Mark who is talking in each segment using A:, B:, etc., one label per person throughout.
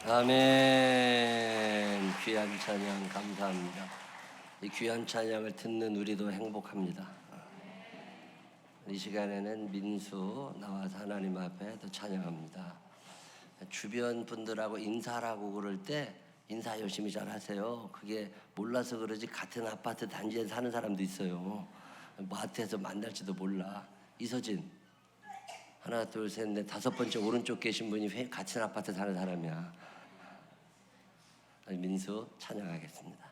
A: 아멘. 귀한 찬양 감사합니다. 이 귀한 찬양을 듣는 우리도 행복합니다. 이 시간에는 민수 나와서 하나님 앞에 또 찬양합니다. 주변 분들하고 인사라고 그럴 때 인사 열심히 잘 하세요. 그게 몰라서 그러지 같은 아파트 단지에 사는 사람도 있어요. 마트에서 만날지도 몰라. 이서진 하나 둘 셋 넷 다섯 번째 오른쪽 계신 분이 같은 아파트 사는 사람이야. 민수 찬양하겠습니다.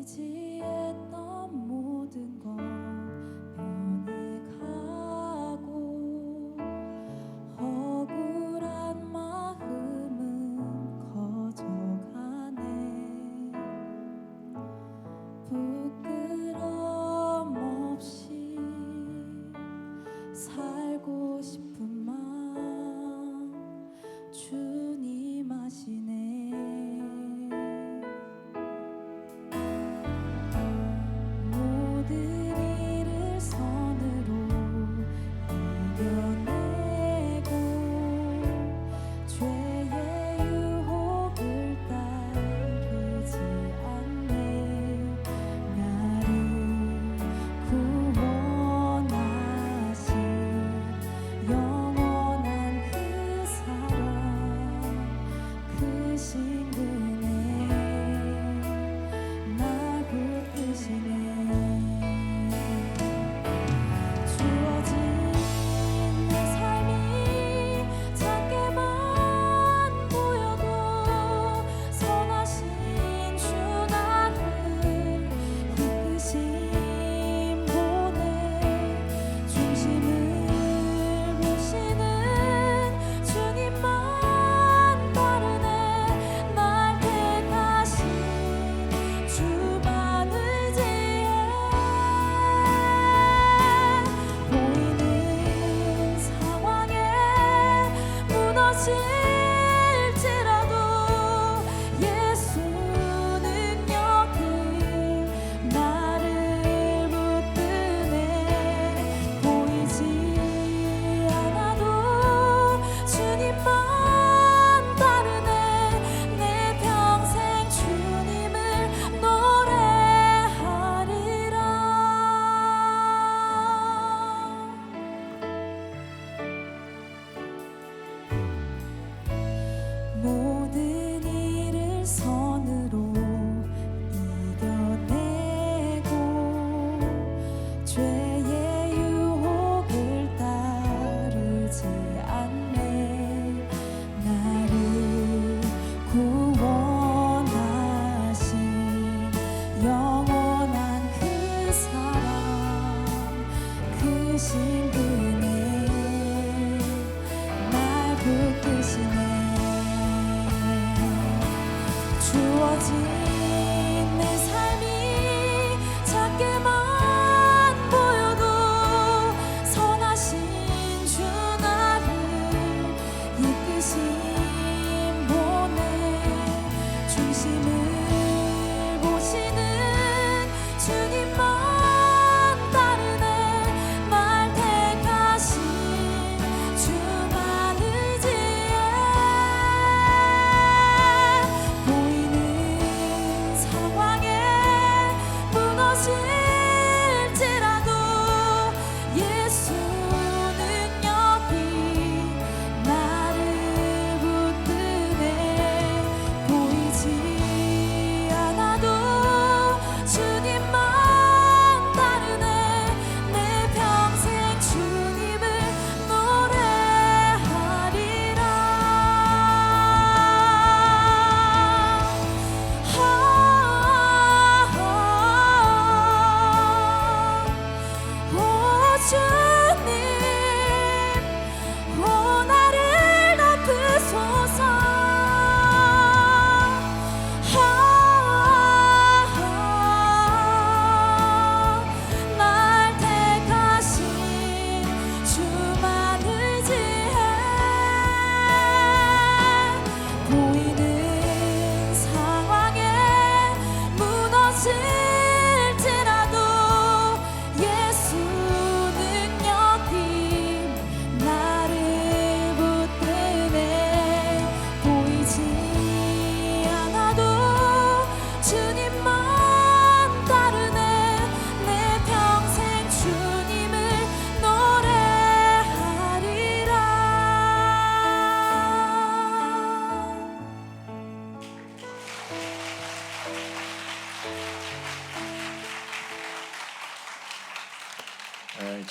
B: 의지했던 모든 것 변해가고 억울한 마음은 커져가네. 부끄럼 없이 살고 싶은 마음 주님 아시네.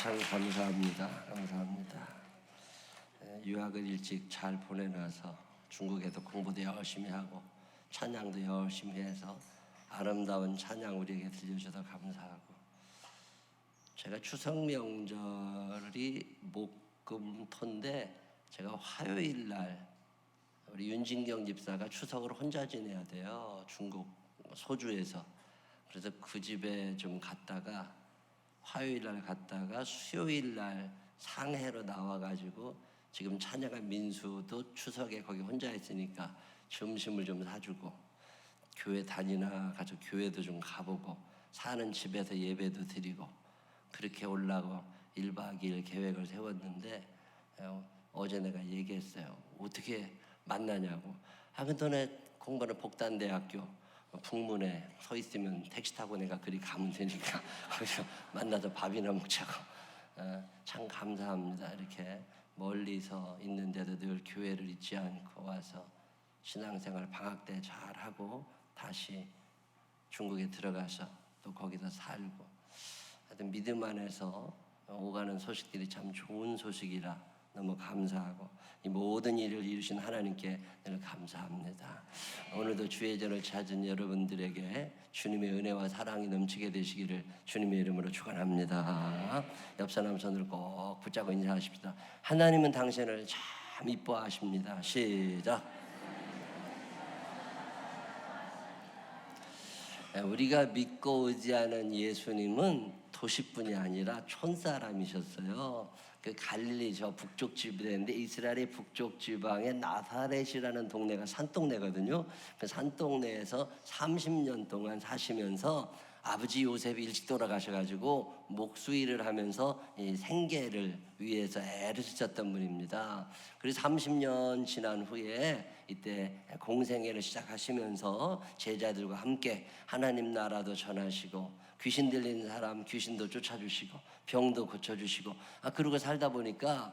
A: 참 감사합니다. 감사합니다. 유학을 일찍 잘 보내놔서 중국에도 공부도 열심히 하고 찬양도 열심히 해서 아름다운 찬양 우리에게 들려줘서 감사하고, 제가 추석 명절이 목금토인데 제가 화요일 날 우리 윤진경 집사가 추석을 혼자 지내야 돼요. 중국 소주에서. 그래서 그 집에 좀 갔다가 화요일 날 갔다가 수요일 날 상해로 나와가지고 지금 찬양한 민수도 추석에 거기 혼자 있으니까 점심을 좀 사주고, 교회 다니나 가서 교회도 좀 가보고, 사는 집에서 예배도 드리고, 그렇게 올라고 1박 2일 계획을 세웠는데 어제 내가 얘기했어요. 어떻게 만나냐고. 너네 공부하는 복단대학교 북문에 서 있으면 택시 타고 내가 그리 가면 되니까 거기서 만나서 밥이나 먹자고. 참 감사합니다. 이렇게 멀리서 있는데도 늘 교회를 잊지 않고 와서 신앙생활 방학 때 잘하고 다시 중국에 들어가서 또 거기서 살고, 하여튼 믿음 안에서 오가는 소식들이 참 좋은 소식이라 너무 감사하고, 이 모든 일을 이루신 하나님께 늘 감사합니다. 오늘도 주의 전을 찾은 여러분들에게 주님의 은혜와 사랑이 넘치게 되시기를 주님의 이름으로 축원합니다. 옆 사람 손을 꼭 붙잡고 인사하십시다. 하나님은 당신을 참 이뻐하십니다. 시작. 우리가 믿고 의지하는 예수님은 도시뿐이 아니라 촌사람이셨어요. 그 갈릴리 저 북쪽 지방인데 이스라엘의 북쪽 지방의 나사렛이라는 동네가 산동네거든요. 그 산동네에서 30년 동안 사시면서 아버지 요셉이 일찍 돌아가셔가지고 목수일을 하면서 이 생계를 위해서 애를 쓰셨던 분입니다. 그래서 30년 지난 후에 이때 공생애를 시작하시면서 제자들과 함께 하나님 나라도 전하시고, 귀신 들리는 사람 귀신도 쫓아주시고, 병도 고쳐주시고, 그러고 살다 보니까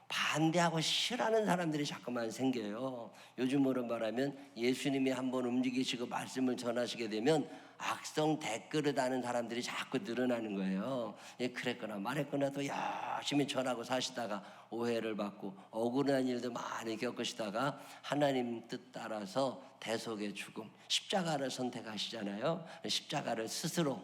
A: 반대하고 싫어하는 사람들이 자꾸만 생겨요. 요즘으로 말하면 예수님이 한번 움직이시고 말씀을 전하시게 되면 악성 댓글을 다는 사람들이 자꾸 늘어나는 거예요. 그랬거나 말했거나 또 열심히 전하고 사시다가 오해를 받고 억울한 일도 많이 겪으시다가 하나님 뜻 따라서 대속의 죽음, 십자가를 선택하시잖아요. 십자가를 스스로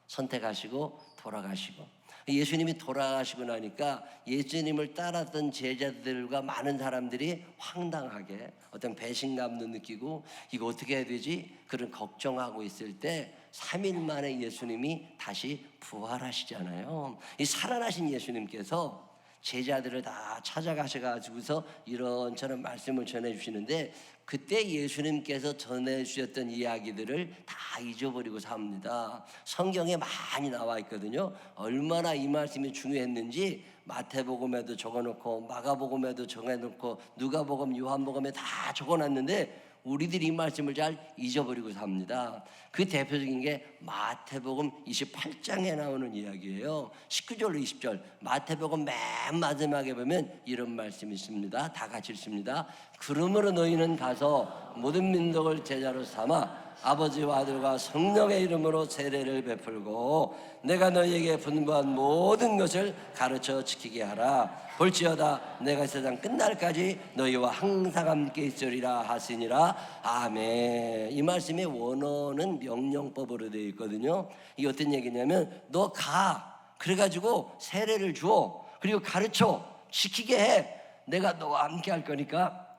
A: 선택하시고 돌아가시고, 예수님이 돌아가시고 나니까 예수님을 따랐던 제자들과 많은 사람들이 황당하게 어떤 배신감도 느끼고 이거 어떻게 해야 되지? 그런 걱정하고 있을 때 3일 만에 예수님이 다시 부활하시잖아요. 이 살아나신 예수님께서 제자들을 다 찾아가셔가지고서 이런저런 말씀을 전해주시는데, 그때 예수님께서 전해주셨던 이야기들을 다 잊어버리고 삽니다. 성경에 많이 나와 있거든요. 얼마나 이 말씀이 중요했는지 마태복음에도 적어놓고 마가복음에도 적어놓고 누가복음, 요한복음에 다 적어놨는데 우리들이 이 말씀을 잘 잊어버리고 삽니다. 그 대표적인 게 마태복음 28장에 나오는 이야기예요. 19절로 20절. 마태복음 맨 마지막에 보면 이런 말씀이 있습니다. 다 같이 읽습니다. 그러므로 너희는 가서 모든 민족을 제자로 삼아 아버지와 아들과 성령의 이름으로 세례를 베풀고 내가 너희에게 분부한 모든 것을 가르쳐 지키게 하라. 볼지어다 내가 세상 끝날까지 너희와 항상 함께 있으리라 하시니라. 아멘. 이 말씀의 원어는 명령법으로 되어 있거든요. 이게 어떤 얘기냐면 너 가, 그래가지고 세례를 주어, 그리고 가르쳐 지키게 해. 내가 너와 함께 할 거니까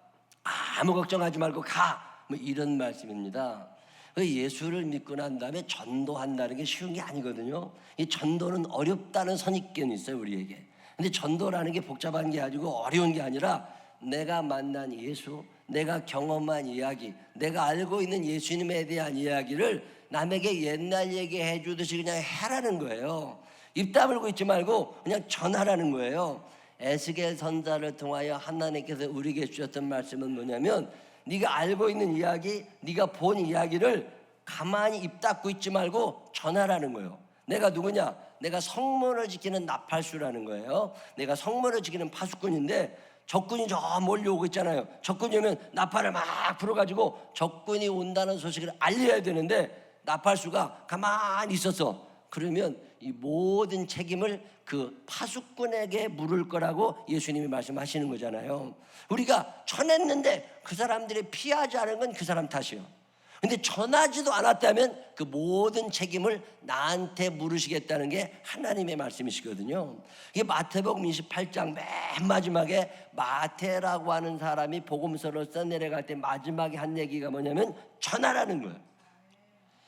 A: 아무 걱정하지 말고 가. 뭐 이런 말씀입니다. 예수를 믿고 난 다음에 전도한다는 게 쉬운 게 아니거든요. 이 전도는 어렵다는 선입견이 있어요, 우리에게. 근데 전도라는 게 복잡한 게 아니고 어려운 게 아니라 내가 만난 예수, 내가 경험한 이야기, 내가 알고 있는 예수님에 대한 이야기를 남에게 옛날 얘기해 주듯이 그냥 해라는 거예요. 입 다물고 있지 말고 그냥 전하라는 거예요. 에스겔 선자를 통하여 하나님께서 우리에게 주셨던 말씀은 뭐냐면, 네가 알고 있는 이야기, 네가 본 이야기를 가만히 입 닫고 있지 말고 전하라는 거예요. 내가 누구냐? 내가 성문을 지키는 나팔수라는 거예요. 내가 성문을 지키는 파수꾼인데 적군이 저 몰려오고 있잖아요. 적군이 오면 나팔을 막 불어가지고 적군이 온다는 소식을 알려야 되는데 나팔수가 가만히 있었어. 그러면 이 모든 책임을 그 파수꾼에게 물을 거라고 예수님이 말씀하시는 거잖아요. 우리가 전했는데 그 사람들이 피하지 않은 건 그 사람 탓이에요. 근데 전하지도 않았다면 그 모든 책임을 나한테 물으시겠다는 게 하나님의 말씀이시거든요. 이게 마태복음 28장 맨 마지막에 마태라고 하는 사람이 복음서를 써내려갈 때 마지막에 한 얘기가 뭐냐면 전하라는 거예요.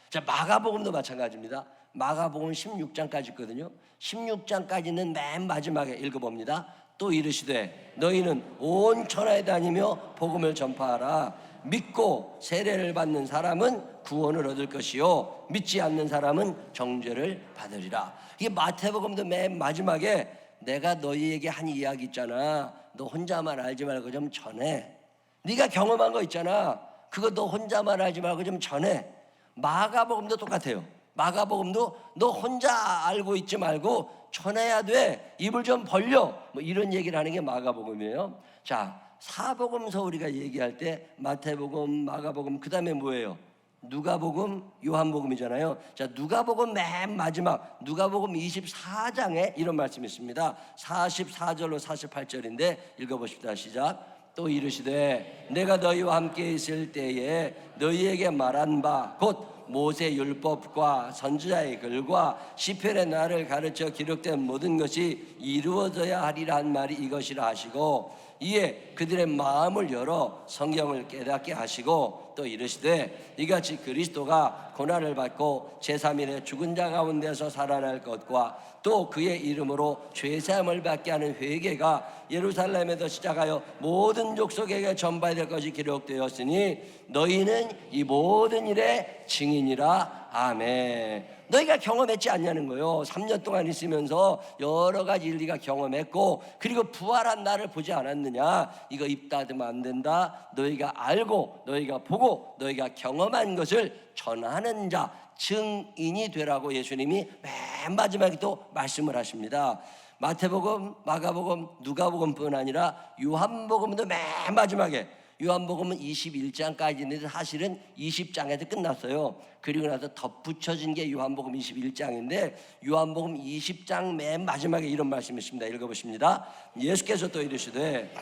A: 자, 마가복음도 마찬가지입니다. 마가복음 16장까지 있거든요. 16장까지는 맨 마지막에 읽어봅니다. 또 이르시되 너희는 온 천하에 다니며 복음을 전파하라. 믿고 세례를 받는 사람은 구원을 얻을 것이요 믿지 않는 사람은 정죄를 받으리라. 이게 마태복음도 맨 마지막에 내가 너희에게 한 이야기 있잖아. 너 혼자만 알지 말고 좀 전해. 네가 경험한 거 있잖아. 그거 너 혼자만 알지 말고 좀 전해. 마가복음도 똑같아요. 마가복음도 너 혼자 알고 있지 말고 전해야 돼. 입을 좀 벌려. 뭐 이런 얘기를 하는 게 마가복음이에요. 자, 사복음서 우리가 얘기할 때 마태복음, 마가복음, 그 다음에 뭐예요? 누가복음, 요한복음이잖아요. 자, 누가복음 맨 마지막 누가복음 24장에 이런 말씀이 있습니다. 44절로 48절인데 읽어보십시다. 시작. 또 이르시되 내가 너희와 함께 있을 때에 너희에게 말한 바 곧 모세 율법과 선지자의 글과 시편의 나를 가르쳐 기록된 모든 것이 이루어져야 하리라 한 말이 이것이라 하시고 이에 그들의 마음을 열어 성경을 깨닫게 하시고 또 이르시되 이같이 그리스도가 고난을 받고 제3일에 죽은 자 가운데서 살아날 것과 또 그의 이름으로 죄사함을 받게 하는 회개가 예루살렘에서 시작하여 모든 족속에게 전파될 것이 기록되었으니 너희는 이 모든 일의 증인이라. 아멘. 너희가 경험했지 않냐는 거예요. 3년 동안 있으면서 여러 가지 일리가 경험했고 그리고 부활한 나를 보지 않았느냐. 이거 입 닫으면 안 된다. 너희가 알고 너희가 보고 너희가 경험한 것을 전하는 자 증인이 되라고 예수님이 맨 마지막에 또 말씀을 하십니다. 마태복음, 마가복음, 누가복음뿐 아니라 요한복음도 맨 마지막에 요한복음은 21장까지 있는데 사실은 20장에서 끝났어요. 그리고 나서 덧붙여진 게 요한복음 21장인데 요한복음 20장 맨 마지막에 이런 말씀이 있습니다. 읽어보십니다. 예수께서 또 이르시되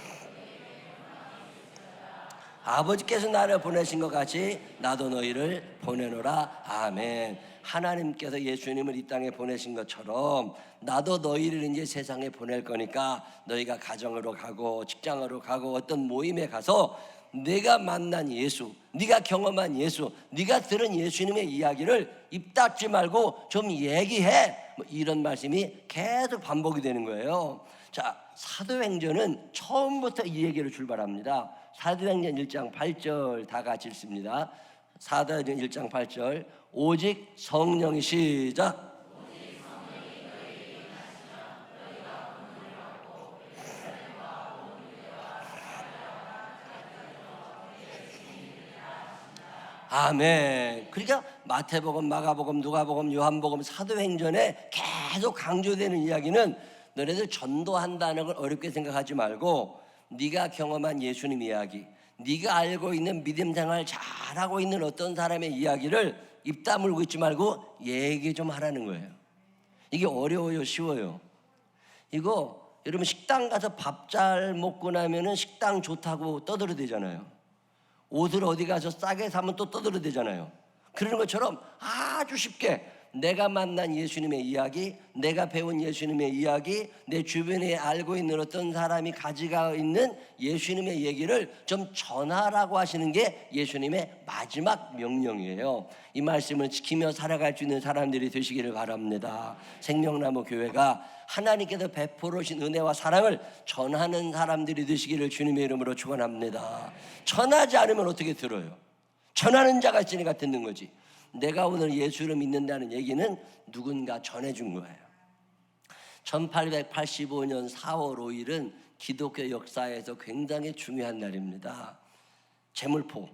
A: 아버지께서 나를 보내신 것 같이 나도 너희를 보내노라. 아멘. 하나님께서 예수님을 이 땅에 보내신 것처럼 나도 너희를 이제 세상에 보낼 거니까 너희가 가정으로 가고 직장으로 가고 어떤 모임에 가서 내가 만난 예수, 네가 경험한 예수, 네가 들은 예수님의 이야기를 입 닫지 말고 좀 얘기해. 뭐 이런 말씀이 계속 반복이 되는 거예요. 자, 사도행전은 처음부터 이 얘기로 출발합니다. 사도행전 1장 8절 다 같이 읽습니다. 사도행전 1장 8절 오직 성령이 시작. 아멘. 그러니까 마태복음, 마가복음, 누가복음, 요한복음, 사도행전에 계속 강조되는 이야기는 너네들 전도한다는 걸 어렵게 생각하지 말고 네가 경험한 예수님 이야기, 네가 알고 있는 믿음 생활 잘하고 있는 어떤 사람의 이야기를 입 다물고 있지 말고 얘기 좀 하라는 거예요. 이게 어려워요, 쉬워요? 이거 여러분 식당 가서 밥 잘 먹고 나면은 식당 좋다고 떠들어대잖아요. 옷을 어디 가서 싸게 사면 또 떠들어대잖아요. 그런 것처럼 아주 쉽게 내가 만난 예수님의 이야기, 내가 배운 예수님의 이야기, 내 주변에 알고 있는 어떤 사람이 가지고 있는 예수님의 얘기를 좀 전하라고 하시는 게 예수님의 마지막 명령이에요. 이 말씀을 지키며 살아갈 수 있는 사람들이 되시기를 바랍니다. 생명나무 교회가 하나님께서 베풀어 주신 은혜와 사랑을 전하는 사람들이 되시기를 주님의 이름으로 축원합니다. 전하지 않으면 어떻게 들어요? 전하는 자가 있으니까 듣는 거지. 내가 오늘 예수를 믿는다는 얘기는 누군가 전해준 거예요. 1885년 4월 5일은 기독교 역사에서 굉장히 중요한 날입니다. 제물포,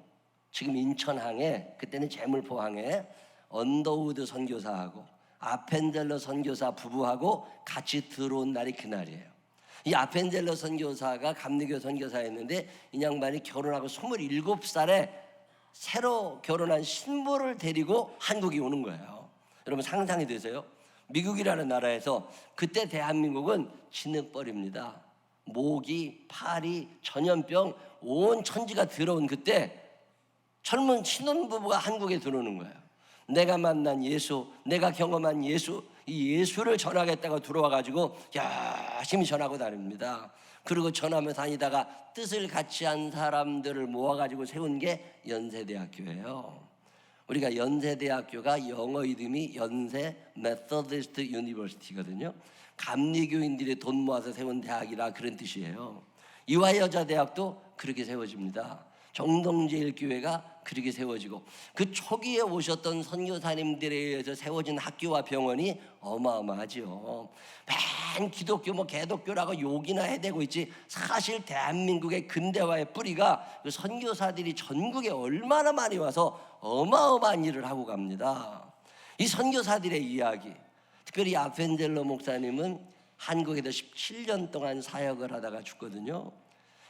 A: 지금 인천항에, 그때는 제물포항에 언더우드 선교사하고 아펜젤러 선교사 부부하고 같이 들어온 날이 그날이에요. 이 아펜젤러 선교사가 감리교 선교사였는데 이 양반이 결혼하고 27살에 새로 결혼한 신부를 데리고 한국에 오는 거예요. 여러분 상상이 되세요? 미국이라는 나라에서 그때 대한민국은 진흙벌입니다. 모기, 파리, 전염병 온 천지가 들어온 그때 젊은 신혼부부가 한국에 들어오는 거예요. 내가 만난 예수, 내가 경험한 예수, 이 예수를 전하겠다고 들어와가지고 열심히 전하고 다닙니다. 그리고 전하며 다니다가 뜻을 같이 한 사람들을 모아가지고 세운 게 연세대학교예요. 우리가 연세대학교가 영어 이름이 연세 메서디스트 유니버시티거든요. 감리교인들이 돈 모아서 세운 대학이라 그런 뜻이에요. 이화여자대학도 그렇게 세워집니다. 정동제일교회가 그렇게 세워지고 그 초기에 오셨던 선교사님들에 의해서 세워진 학교와 병원이 어마어마하죠. 맨 기독교 개독교라고 욕이나 해대고 있지 사실 대한민국의 근대화의 뿌리가 그 선교사들이 전국에 얼마나 많이 와서 어마어마한 일을 하고 갑니다. 이 선교사들의 이야기, 특별히 아펜젤로 목사님은 한국에서 17년 동안 사역을 하다가 죽거든요.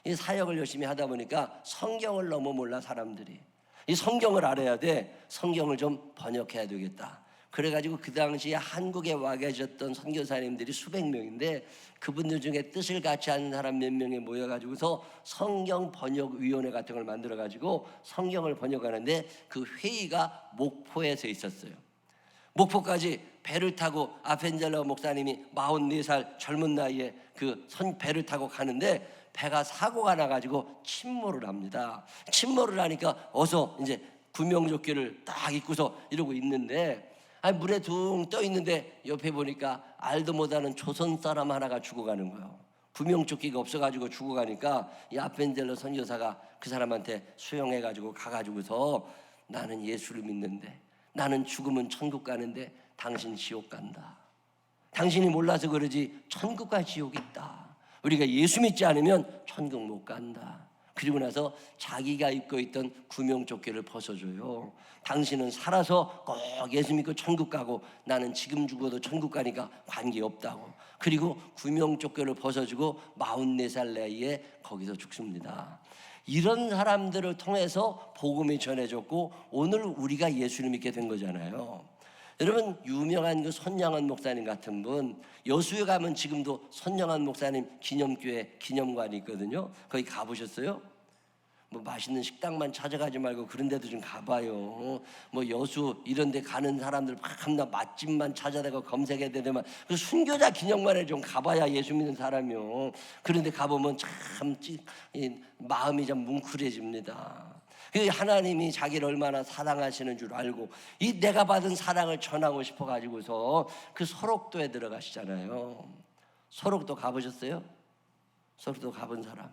A: 이 사역을 열심히 하다 보니까 성경을 너무 몰라 사람들이. 이 성경을 알아야 돼. 성경을 좀 번역해야 되겠다. 그래가지고 그 당시에 한국에 와 계셨던 선교사님들이 수백 명인데 그분들 중에 뜻을 같이 하는 사람 몇 명이 모여가지고서 성경 번역위원회 같은 걸 만들어가지고 성경을 번역하는데 그 회의가 목포에서 있었어요. 목포까지 배를 타고 아펜젤로 목사님이 44살 젊은 나이에 그 배를 타고 가는데 배가 사고가 나가지고 침몰을 합니다. 침몰을 하니까 어서 이제 구명조끼를 딱 입고서 이러고 있는데 물에 둥 떠 있는데 옆에 보니까 알도 못하는 조선 사람 하나가 죽어가는 거예요. 구명조끼가 없어가지고 죽어가니까 이 아펜젤로 선교사가 그 사람한테 수용해가지고 가가지고서 나는 예수를 믿는데 나는 죽으면 천국 가는데 당신 지옥 간다. 당신이 몰라서 그러지 천국과 지옥이 있다. 우리가 예수 믿지 않으면 천국 못 간다. 그리고 나서 자기가 입고 있던 구명조끼를 벗어줘요. 당신은 살아서 꼭 예수 믿고 천국 가고 나는 지금 죽어도 천국 가니까 관계없다고. 그리고 구명조끼를 벗어주고 44살 나이에 거기서 죽습니다. 이런 사람들을 통해서 복음이 전해졌고 오늘 우리가 예수를 믿게 된 거잖아요. 여러분 유명한 그 손양원 목사님 같은 분 여수에 가면 지금도 손양원 목사님 기념교회 기념관이 있거든요. 거기 가보셨어요? 맛있는 식당만 찾아가지 말고 그런 데도 좀 가봐요. 여수 이런 데 가는 사람들 밤낮 맛집만 찾아다가 검색해야 되더만 그 순교자 기념관에 좀 가봐야 예수 믿는 사람이요. 그런데 가보면 참 마음이 좀 뭉클해집니다. 하나님이 자기를 얼마나 사랑하시는 줄 알고 이 내가 받은 사랑을 전하고 싶어 가지고서 그 소록도에 들어가시잖아요. 소록도 가보셨어요? 소록도 가본 사람?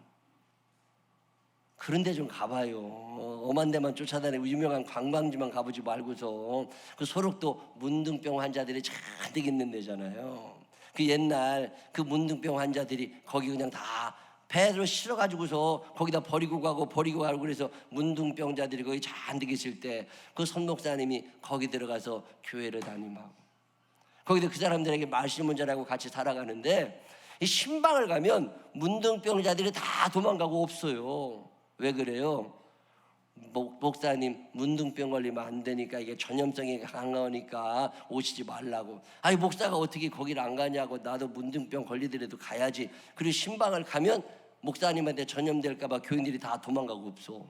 A: 그런데 좀 가봐요. 엄한 데만 쫓아다니고 유명한 관광지만 가보지 말고서 그 소록도 문둥병 환자들이 잔뜩 있는 데잖아요. 그 옛날 그 문둥병 환자들이 거기 그냥 다 배로 실어가지고서 거기다 버리고 가고 그래서 문둥병자들이 거기 잔뜩 있을 때 그 선목사님이 거기 들어가서 교회를 다ним하고 거기서 그 사람들에게 말씀을 전하고 같이 살아가는데 이 신방을 가면 문둥병자들이 다 도망가고 없어요. 왜 그래요? 목사님 문둥병 걸리면 안 되니까 이게 전염성이 강하니까 오시지 말라고. 아니 목사가 어떻게 거기를 안 가냐고. 나도 문둥병 걸리더라도 가야지. 그리고 신방을 가면 목사님한테 전염될까 봐 교인들이 다 도망가고 없어.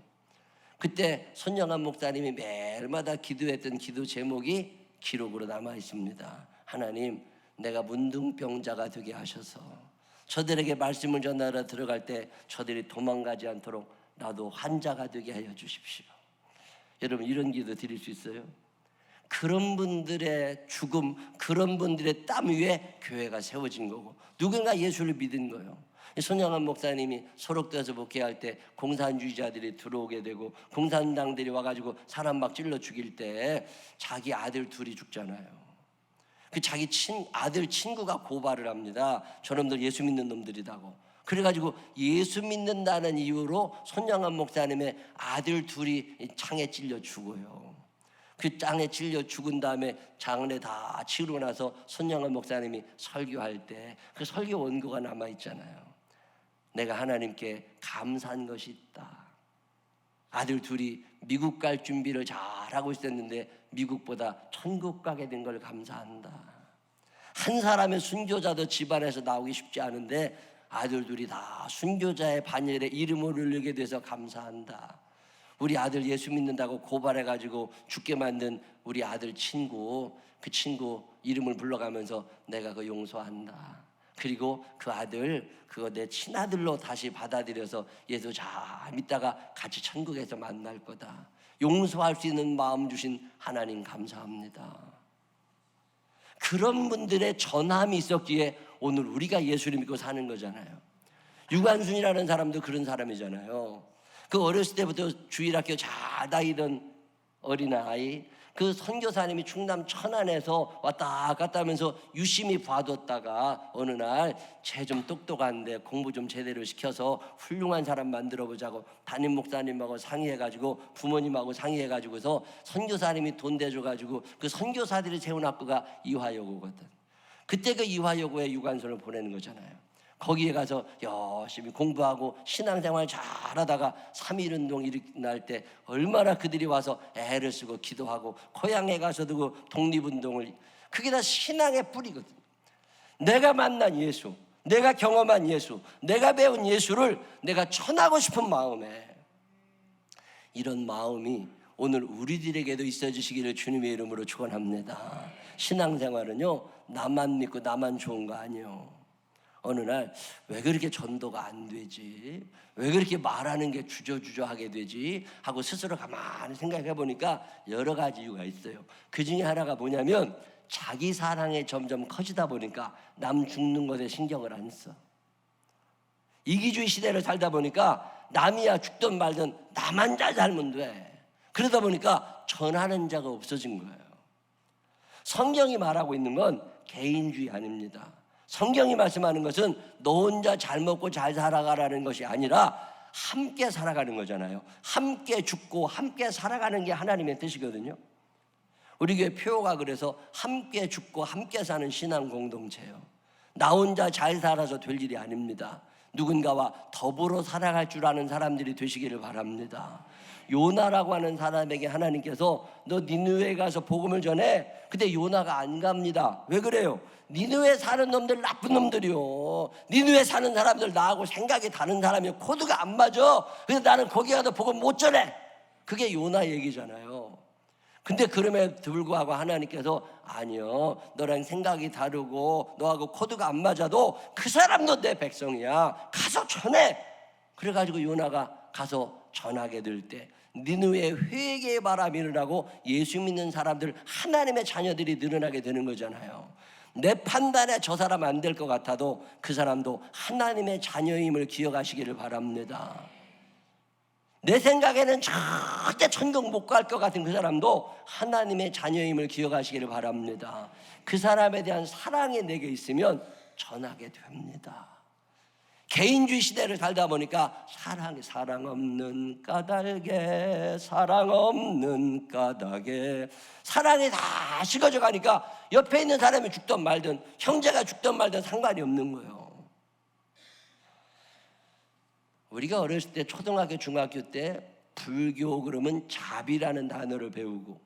A: 그때 손영한 목사님이 매일마다 기도했던 기도 제목이 기록으로 남아 있습니다. 하나님 내가 문둥병자가 되게 하셔서 저들에게 말씀을 전하러 들어갈 때 저들이 도망가지 않도록 나도 환자가 되게 하여 주십시오. 여러분 이런 기도 드릴 수 있어요? 그런 분들의 죽음, 그런 분들의 땀 위에 교회가 세워진 거고 누군가 예수를 믿은 거예요. 손양한 목사님이 소록도에서 목회할 때 공산주의자들이 들어오게 되고 공산당들이 와가지고 사람 막 찔러 죽일 때 자기 아들 둘이 죽잖아요. 그 자기 아들 친구가 고발을 합니다. 저놈들 예수 믿는 놈들이라고. 그래가지고 예수 믿는다는 이유로 손양한 목사님의 아들 둘이 창에 찔려 죽어요. 그 땅에 찔려 죽은 다음에 장례 다 치르고 나서 손양한 목사님이 설교할 때 그 설교 원고가 남아있잖아요. 내가 하나님께 감사한 것이 있다. 아들 둘이 미국 갈 준비를 잘하고 있었는데 미국보다 천국 가게 된 걸 감사한다. 한 사람의 순교자도 집안에서 나오기 쉽지 않은데 아들 둘이 다 순교자의 반열에 이름을 올리게 돼서 감사한다. 우리 아들 예수 믿는다고 고발해가지고 죽게 만든 우리 아들 친구, 그 친구 이름을 불러가면서 내가 그 용서한다. 그리고 그 아들 그거 내 친아들로 다시 받아들여서 얘도 잘 믿다가 같이 천국에서 만날 거다. 용서할 수 있는 마음 주신 하나님 감사합니다. 그런 분들의 전함이 있었기에 오늘 우리가 예수를 믿고 사는 거잖아요. 유관순이라는 사람도 그런 사람이잖아요. 그 어렸을 때부터 주일학교 잘 다니던 어린아이, 그 선교사님이 충남 천안에서 왔다 갔다 하면서 유심히 봐뒀다가 어느 날 쟤 좀 똑똑한데 공부 좀 제대로 시켜서 훌륭한 사람 만들어보자고 담임 목사님하고 상의해가지고 부모님하고 상의해가지고서 선교사님이 돈 대줘가지고 그 선교사들이 세운 학교가 이화여고거든. 그때 그 이화여고에 유관순을 보내는 거잖아요. 거기에 가서 열심히 공부하고 신앙생활 잘하다가 3.1운동 일어날 때 얼마나 그들이 와서 애를 쓰고 기도하고 고향에 가서도 그 독립운동을, 그게 다 신앙의 뿌리거든. 내가 만난 예수, 내가 경험한 예수, 내가 배운 예수를 내가 전하고 싶은 마음에, 이런 마음이 오늘 우리들에게도 있어지시기를 주님의 이름으로 축원합니다. 신앙생활은요, 나만 믿고 나만 좋은 거 아니에요. 어느 날 왜 그렇게 전도가 안 되지? 왜 그렇게 말하는 게 주저주저하게 되지? 하고 스스로 가만히 생각해 보니까 여러 가지 이유가 있어요. 그 중에 하나가 뭐냐면 자기 사랑이 점점 커지다 보니까 남 죽는 것에 신경을 안 써. 이기주의 시대를 살다 보니까 남이야 죽든 말든 나만 잘 살면 돼. 그러다 보니까 전하는 자가 없어진 거예요. 성경이 말하고 있는 건 개인주의 아닙니다. 성경이 말씀하는 것은 너 혼자 잘 먹고 잘 살아가라는 것이 아니라 함께 살아가는 거잖아요. 함께 죽고 함께 살아가는 게 하나님의 뜻이거든요. 우리 교회 표어가 그래서 함께 죽고 함께 사는 신앙 공동체예요. 나 혼자 잘 살아서 될 일이 아닙니다. 누군가와 더불어 살아갈 줄 아는 사람들이 되시기를 바랍니다. 요나라고 하는 사람에게 하나님께서 너 니느웨에 가서 복음을 전해. 근데 요나가 안 갑니다. 왜 그래요? 니느웨에 사는 놈들 나쁜 놈들이요. 니느웨에 사는 사람들 나하고 생각이 다른 사람이요. 코드가 안 맞아. 그래서 나는 거기 가서 복음 못 전해. 그게 요나 얘기잖아요. 근데 그럼에도 불구하고 하나님께서 아니요, 너랑 생각이 다르고 너하고 코드가 안 맞아도 그 사람도 내 백성이야. 가서 전해. 그래가지고 요나가 가서 전하게 될 때 니느웨에 회개의 바람이 일어나고 예수 믿는 사람들, 하나님의 자녀들이 늘어나게 되는 거잖아요. 내 판단에 저 사람 안 될 것 같아도 그 사람도 하나님의 자녀임을 기억하시기를 바랍니다. 내 생각에는 절대 천국 못 갈 것 같은 그 사람도 하나님의 자녀임을 기억하시기를 바랍니다. 그 사람에 대한 사랑이 내게 있으면 전하게 됩니다. 개인주의 시대를 살다 보니까 사랑 없는 까닭에, 사랑 없는 까닭에, 사랑이 다 식어져 가니까 옆에 있는 사람이 죽든 말든 형제가 죽든 말든 상관이 없는 거예요. 우리가 어렸을 때 초등학교 중학교 때 불교 그러면 자비라는 단어를 배우고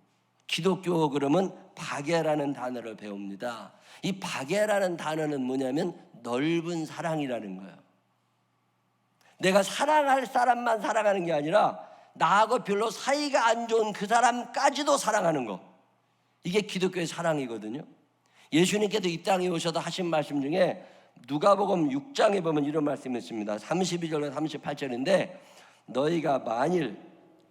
A: 기독교 그러면 박애라는 단어를 배웁니다. 이 박애라는 단어는 뭐냐면 넓은 사랑이라는 거예요. 내가 사랑할 사람만 사랑하는 게 아니라 나하고 별로 사이가 안 좋은 그 사람까지도 사랑하는 거, 이게 기독교의 사랑이거든요. 예수님께서 이 땅에 오셔서 하신 말씀 중에 누가복음 6장에 보면 이런 말씀이 있습니다. 32절과 38절인데 너희가 만일,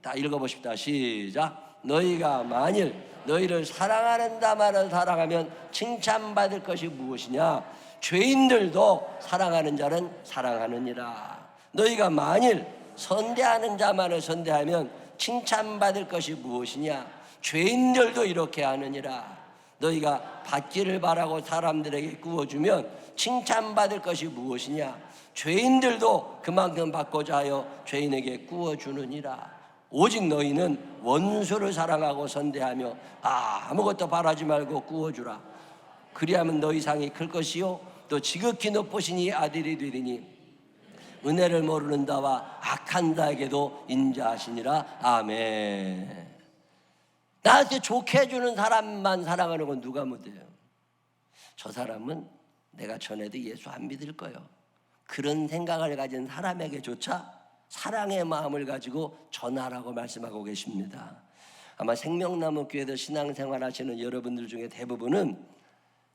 A: 다 읽어보십시다. 시작. 너희가 만일 너희를 사랑하는 자만을 사랑하면 칭찬받을 것이 무엇이냐? 죄인들도 사랑하는 자는 사랑하느니라. 너희가 만일 선대하는 자만을 선대하면 칭찬받을 것이 무엇이냐? 죄인들도 이렇게 하느니라. 너희가 받기를 바라고 사람들에게 구워주면 칭찬받을 것이 무엇이냐? 죄인들도 그만큼 받고자 하여 죄인에게 구워주느니라. 오직 너희는 원수를 사랑하고 선대하며 아무것도 바라지 말고 구워주라. 그리하면 너희 상이 클 것이요 또 지극히 높으신 이 아들이 되리니 은혜를 모르는 자와 악한 자에게도 인자하시니라. 아멘. 나한테 좋게 해주는 사람만 사랑하는 건 누가 못해요? 저 사람은 내가 전해도 예수 안 믿을 거예요. 그런 생각을 가진 사람에게조차 사랑의 마음을 가지고 전하라고 말씀하고 계십니다. 아마 생명나무 교회에서 신앙생활 하시는 여러분들 중에 대부분은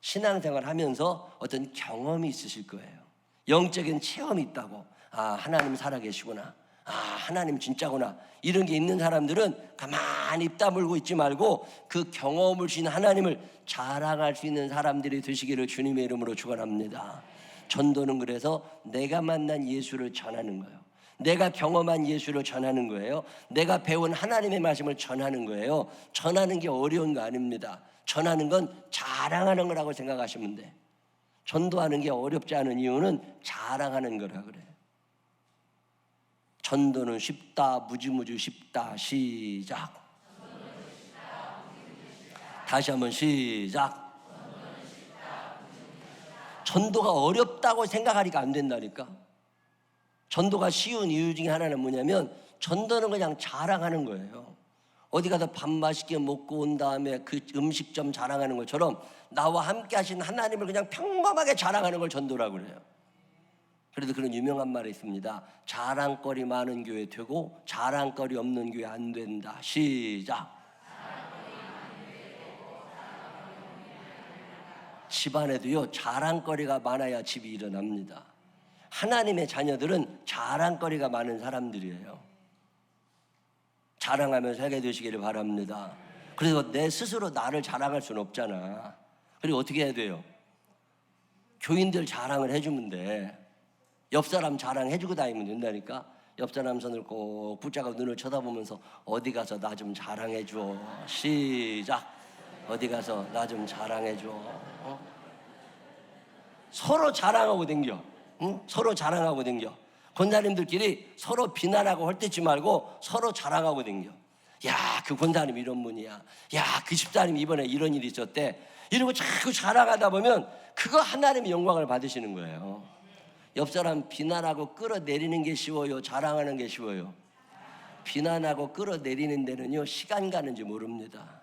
A: 신앙생활 하면서 어떤 경험이 있으실 거예요. 영적인 체험이 있다고. 아, 하나님 살아계시구나. 아, 하나님 진짜구나. 이런 게 있는 사람들은 가만히 입 다물고 있지 말고 그 경험을 주신 하나님을 자랑할 수 있는 사람들이 되시기를 주님의 이름으로 축원합니다. 전도는 그래서 내가 만난 예수를 전하는 거예요. 내가 경험한 예수를 전하는 거예요. 내가 배운 하나님의 말씀을 전하는 거예요. 전하는 게 어려운 거 아닙니다. 전하는 건 자랑하는 거라고 생각하시면 돼. 전도하는 게 어렵지 않은 이유는 자랑하는 거라 그래요. 전도는 쉽다, 무지무지 쉽다. 시작. 다시 한번 시작. 전도가 어렵다고 생각하니까 안 된다니까. 전도가 쉬운 이유 중에 하나는 뭐냐면 전도는 그냥 자랑하는 거예요. 어디 가서 밥 맛있게 먹고 온 다음에 그 음식점 자랑하는 것처럼 나와 함께 하신 하나님을 그냥 평범하게 자랑하는 걸 전도라고 그래요. 그래도 그런 유명한 말이 있습니다. 자랑거리 많은 교회 되고 자랑거리 없는 교회 안 된다. 시작. 집안에도요, 자랑거리가 많아야 집이 일어납니다. 하나님의 자녀들은 자랑거리가 많은 사람들이에요. 자랑하면서 살게 되시기를 바랍니다. 그래서 내 스스로 나를 자랑할 수는 없잖아. 그리고 어떻게 해야 돼요? 교인들 자랑을 해주면 돼. 옆 사람 자랑해주고 다니면 된다니까. 옆 사람 손을 꼭 붙잡고 눈을 쳐다보면서 어디 가서 나 좀 자랑해줘. 시작. 어디 가서 나 좀 자랑해줘. 서로 자랑하고 댕겨. 서로 자랑하고 댕겨. 권사님들끼리 서로 비난하고 헐뜯지 말고 서로 자랑하고 댕겨. 야, 그 권사님 이런 분이야. 야, 그 집사님 이번에 이런 일이 있었대. 이러고 자꾸 자랑하다 보면 그거 하나님의 영광을 받으시는 거예요. 옆 사람 비난하고 끌어내리는 게 쉬워요? 자랑하는 게 쉬워요? 비난하고 끌어내리는 데는요, 시간 가는지 모릅니다.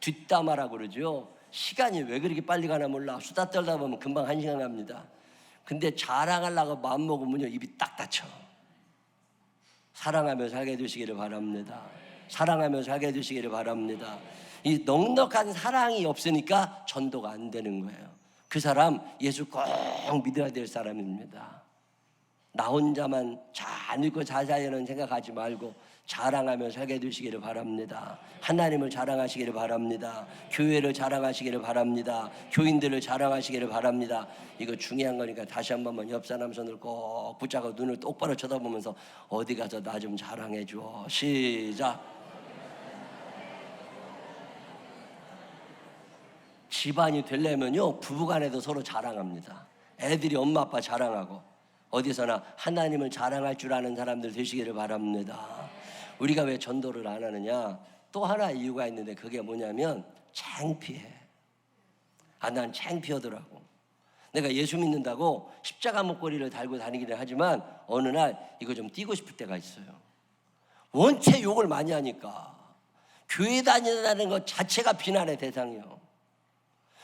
A: 뒷담화라고 그러죠. 시간이 왜 그렇게 빨리 가나 몰라. 수다 떨다 보면 금방 1시간 갑니다. 근데 자랑하려고 마음먹으면요, 입이 딱 닫혀. 사랑하며 살게 되시기를 바랍니다. 사랑하며 살게 되시기를 바랍니다. 이 넉넉한 사랑이 없으니까 전도가 안 되는 거예요. 그 사람 예수 꼭 믿어야 될 사람입니다. 나 혼자만 잘 믿고 자자해는 생각하지 말고 자랑하며 살게 되시기를 바랍니다. 하나님을 자랑하시기를 바랍니다. 교회를 자랑하시기를 바랍니다. 교인들을 자랑하시기를 바랍니다. 이거 중요한 거니까 다시 한 번만 옆 사람 손을 꼭 붙잡고 눈을 똑바로 쳐다보면서 어디 가서 나 좀 자랑해 줘. 시작. 집안이 되려면요, 부부간에도 서로 자랑합니다. 애들이 엄마 아빠 자랑하고 어디서나 하나님을 자랑할 줄 아는 사람들 되시기를 바랍니다. 우리가 왜 전도를 안 하느냐? 또 하나 이유가 있는데 그게 뭐냐면 창피해. 아, 난 창피하더라고. 내가 예수 믿는다고 십자가 목걸이를 달고 다니기는 하지만 어느 날 이거 좀 띄고 싶을 때가 있어요. 원체 욕을 많이 하니까 교회 다닌다는 것 자체가 비난의 대상이에요.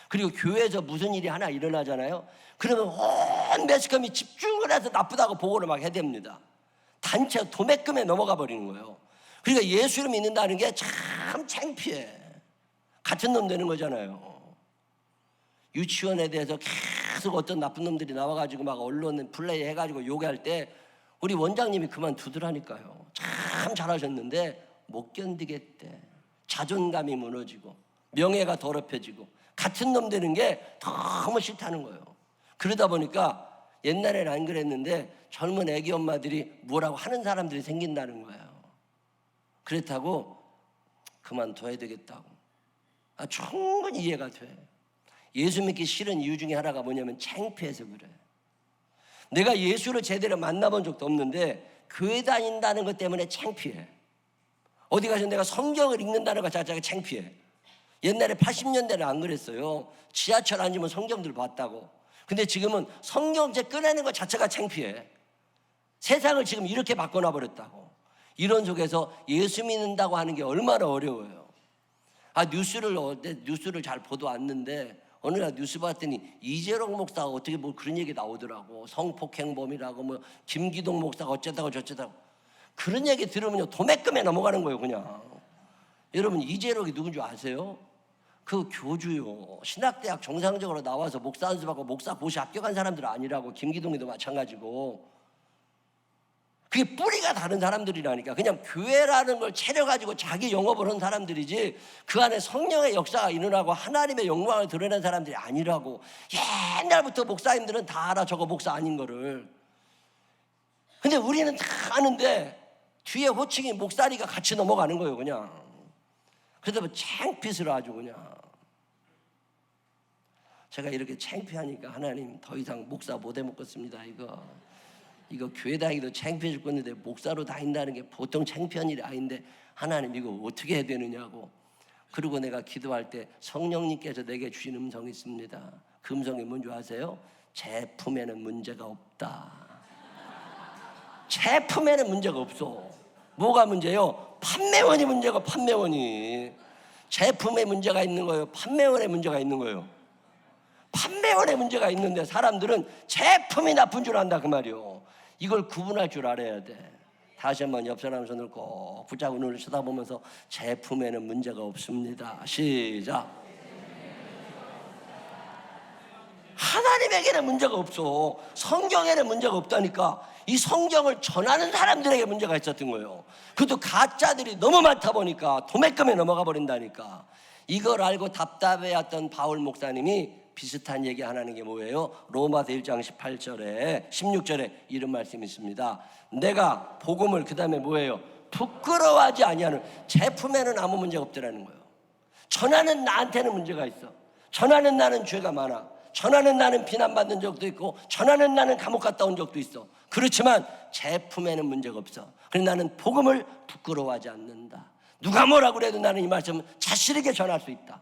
A: 그리고 교회에서 무슨 일이 하나 일어나잖아요. 그러면 온 매스컴이 집중을 해서 나쁘다고 보고를 막 해댑니다. 단체 도매금에 넘어가 버리는 거예요. 그러니까 예수를 믿는다는 게 참 창피해. 같은 놈 되는 거잖아요. 유치원에 대해서 계속 어떤 나쁜 놈들이 나와가지고 막 언론 플레이 해가지고 욕할 때 우리 원장님이 그만두더라니까요. 참 잘하셨는데 못 견디겠대. 자존감이 무너지고 명예가 더럽혀지고 같은 놈 되는 게 너무 싫다는 거예요. 그러다 보니까 옛날에는 안 그랬는데 젊은 애기 엄마들이 뭐라고 하는 사람들이 생긴다는 거예요. 그렇다고 그만둬야 되겠다고. 아, 충분히 이해가 돼. 예수 믿기 싫은 이유 중에 하나가 뭐냐면 창피해서 그래. 내가 예수를 제대로 만나본 적도 없는데 교회 다닌다는 것 때문에 창피해. 어디 가서 내가 성경을 읽는다는 것 자체가 창피해. 옛날에 80년대는 안 그랬어요. 지하철 앉으면 성경들 봤다고. 근데 지금은 성경책 꺼내는 것 자체가 창피해. 세상을 지금 이렇게 바꿔놔 버렸다고. 이런 속에서 예수 믿는다고 하는 게 얼마나 어려워요. 아, 뉴스를 잘 보도 않는데 어느 날 뉴스 봤더니 이재록 목사가 어떻게 뭐 그런 얘기 나오더라고. 성폭행범이라고 뭐 김기동 목사가 어쩌다고 저쩌다고. 그런 얘기 들으면요 도매금에 넘어가는 거예요 그냥. 여러분 이재록이 누군지 아세요? 그 교주요. 신학대학 정상적으로 나와서 목사 연수받고 목사 고시 합격한 사람들 아니라고. 김기동이도 마찬가지고. 그게 뿌리가 다른 사람들이라니까. 그냥 교회라는 걸 차려가지고 자기 영업을 한 사람들이지 그 안에 성령의 역사가 일어나고 하나님의 영광을 드러낸 사람들이 아니라고. 옛날부터 목사님들은 다 알아. 저거 목사 아닌 거를. 근데 우리는 다 아는데 뒤에 호칭이 목사니까 같이 넘어가는 거예요 그냥. 그래서 뭐 창피스러 아주 그냥. 제가 이렇게 창피하니까 하나님 더 이상 목사 못 해먹겠습니다. 이거 교회 다니기도 창피해 죽겠는데 목사로 다닌다는 게 보통 창피한 일이 아닌데 하나님 이거 어떻게 해야 되느냐고. 그리고 내가 기도할 때 성령님께서 내게 주신 음성이 있습니다. 그 음성이 뭔지 아세요? 제품에는 문제가 없다. 제품에는 문제가 없어. 뭐가 문제요? 판매원이 문제고 판매원이. 제품에 문제가 있는 거예요? 판매원에 문제가 있는 거예요? 판매원에 문제가 있는데 사람들은 제품이 나쁜 줄 안다 그 말이요. 이걸 구분할 줄 알아야 돼. 다시 한번 옆 사람 손을 꼭 붙잡고 눈을 쳐다보면서 제품에는 문제가 없습니다. 시작. 하나님에게는 문제가 없어. 성경에는 문제가 없다니까. 이 성경을 전하는 사람들에게 문제가 있었던 거예요. 그것도 가짜들이 너무 많다 보니까 도매금에 넘어가 버린다니까. 이걸 알고 답답해했던 바울 목사님이 비슷한 얘기 하는 게 뭐예요? 로마서 1장 18절에 16절에 이런 말씀이 있습니다. 내가 복음을 그 다음에 뭐예요? 부끄러워하지 아니하는. 제품에는 아무 문제가 없더라는 거예요. 전하는 나한테는 문제가 있어. 전하는 나는 죄가 많아. 전하는 나는 비난받는 적도 있고 전하는 나는 감옥 갔다 온 적도 있어. 그렇지만 제품에는 문제가 없어. 그래서 나는 복음을 부끄러워하지 않는다. 누가 뭐라고 그래도 나는 이 말씀을 자신 있게 전할 수 있다.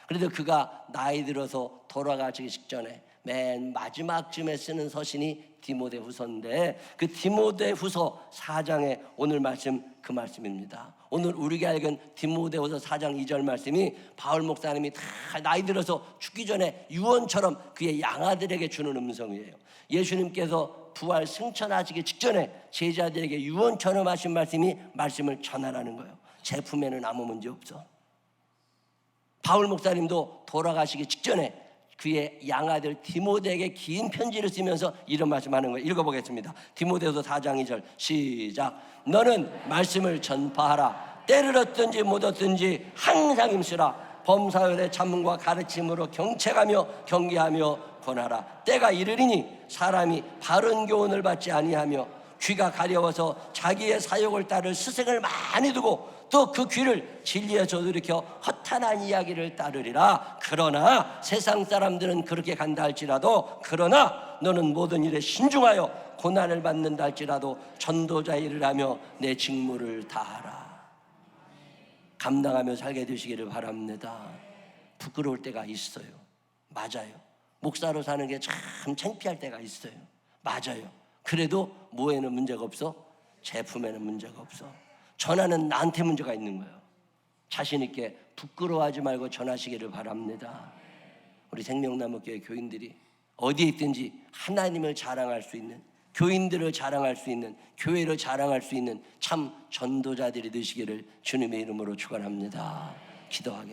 A: 그래도 그가 나이 들어서 돌아가시기 직전에 맨 마지막쯤에 쓰는 서신이 디모데후서인데 그 디모데후서 4장에 오늘 말씀 그 말씀입니다. 오늘 우리가 읽은 디모데후서 4장 2절 말씀이 바울 목사님이 다 나이 들어서 죽기 전에 유언처럼 그의 양아들에게 주는 음성이에요. 예수님께서 부활 승천하시기 직전에 제자들에게 유언처럼 하신 말씀이 말씀을 전하라는 거예요. 제품에는 아무 문제 없어. 바울 목사님도 돌아가시기 직전에 그의 양아들 디모데에게 긴 편지를 쓰면서 이런 말씀하는 거예요. 읽어보겠습니다. 디모데후서 4장 2절 시작. 너는 말씀을 전파하라. 때를 얻든지 못 얻든지 항상 힘쓰라. 범사율의 참음과 가르침으로 경책하며 경계하며 권하라. 때가 이르리니 사람이 바른 교훈을 받지 아니하며 귀가 가려워서 자기의 사욕을 따를 스승을 많이 두고 또 그 귀를 진리에서 돌이켜 허탄한 이야기를 따르리라. 그러나 세상 사람들은 그렇게 간다 할지라도 그러나 너는 모든 일에 신중하여 고난을 받는다 할지라도 전도자 일을 하며 내 직무를 다하라. 감당하며 살게 되시기를 바랍니다. 부끄러울 때가 있어요. 맞아요. 목사로 사는 게 참 창피할 때가 있어요. 맞아요. 그래도 뭐에는 문제가 없어? 제품에는 문제가 없어. 전하는 나한테 문제가 있는 거예요. 자신 있게 부끄러워하지 말고 전하시기를 바랍니다. 우리 생명나무교회 교인들이 어디에 있든지 하나님을 자랑할 수 있는, 교인들을 자랑할 수 있는, 교회를 자랑할 수 있는 참 전도자들이 되시기를 주님의 이름으로 축원합니다. 기도하겠습니다.